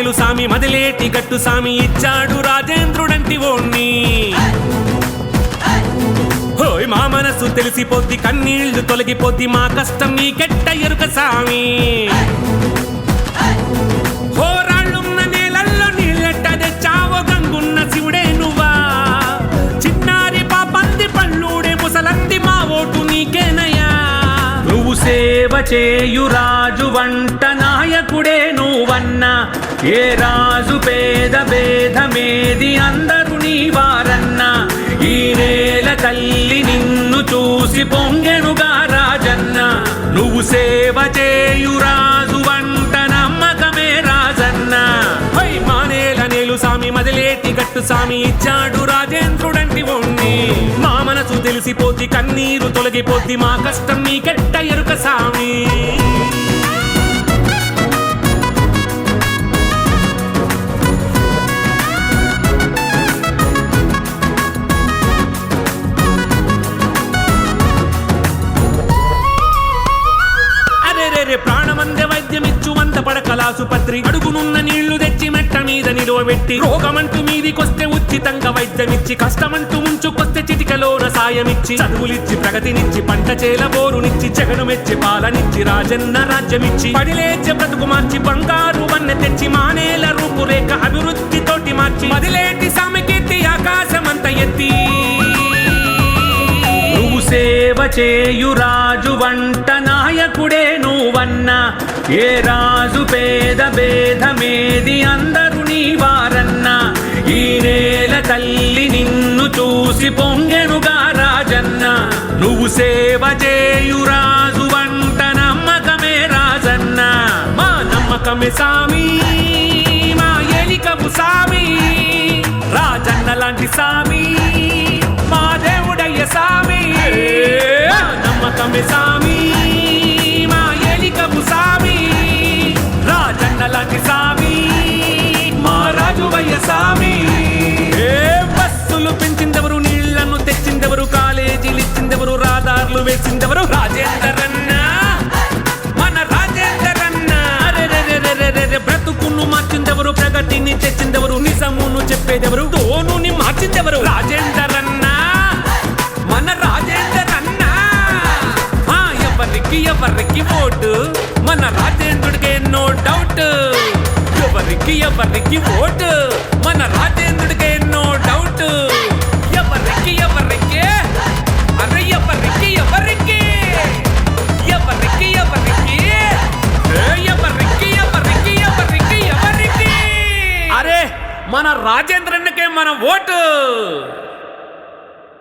నేలు సామి మదిలేటి గట్టు సామి ఇచ్చాడు రాజేంద్రుడంటి ఓణ్ణి హోయ్ మా మనసు తెలిసిపోద్ది కన్నీళ్లు తొలగిపోద్ది మా కష్టం నీకెట్ట ఎరుక సామి హోరాళ్ళున్న నేలల్లో నీళ్ళెట్ట తెచ్చావో గంగున్న శివుడే నువ్వా చిన్నారి పాపంది పళ్ళుడే ముసలంది మా ఓటు నీకేనయ్యా నువ్వు సేవ చేయు రాజు వంట నాయకుడే నువ్వన్నా ఏ రాజు పేద భేదమేది అందరూ నీ వారన్నా ఈ నేల తల్లి నిన్ను చూసి పొంగెనుగా రాజన్న నువ్వు సేవ చేయు రాజు వంట నమ్మకమే రాజన్న మా నేల నేలు సామి మదిలేటి గట్టు సామి ఇచ్చాడు రాజేంద్రుడంటి ఓణ్ణి మా మనసు తెలిసిపోద్ది కన్నీరు తొలగిపోద్ది మా కష్టం నీకెట్ట ఎరుక సామి ప్రాణమందే వైద్యమిచ్చు వంద పడకలాసుపత్రి అడుగునున్న నీళ్లు తెచ్చి మెట్ట మీద నిలువబెట్టి రోగమంటూ మీదికొస్తే ఉచితంగా వైద్యమిచ్చి కష్టమంటూ ముంచుకొస్తే చిటికలోన సాయమిచ్చి చదువులిచ్చి ప్రగతినిచ్చి పంట చేల బోరునిచ్చి జగను మెచ్చి పాలనిచ్చి రాజన్న రాజ్యమిచ్చి పడిలేచే బ్రతుకు మార్చి బంగారు వన్నె తెచ్చి మానేల రూపురేఖ అభివృద్ధితోటి మార్చి మదిలేటి సామికీర్తి ఆకాశమంత ఎత్తి నువ్వు సేవ చేయు రాజు వంట నాయకుడే నువ్వన్నా ఏ రాజు పేద భేదమేది అందరూ నీ వారన్నా ఈ నేల తల్లి నిన్ను చూసి పొంగెనుగా రాజన్న నువ్వు సేవ చేయు రాజు వంట నమ్మకమే రాజన్న మా నమ్మకమే సామి మా ఎలికపు సామి రాజన్న లాంటి సామి మా దేవుడయ్య సామి నమ్మకమే సామి మా ఎలికపు సామి రాజన్న లాంటి సామి మా రాజువయ్య సామి బస్సులు పెంచిందెవరు నీళ్లను తెచ్చిందెవరు కాలేజీలు ఇచ్చిందెవరు రాదార్లు వేసిందెవరు రాజేందరన్న మన రాజేందరన్న బ్రతుకును మార్చిందెవరు ప్రగతిని తెచ్చిందెవరు నిజమును చెప్పేదెవరు తోనుని మార్చిందెవరు రాజేందరన్న మన రాజేందరన్న ఎవరికి ఓటు మన రాజేంద్రుడికే నో డౌట్ ఎవరికి ఓటు మన రాజేంద్రుడికే నో డౌట్ ఎవరికి అరే ఎవరికి అరే మన రాజేంద్రన్నకే మన ఓటు.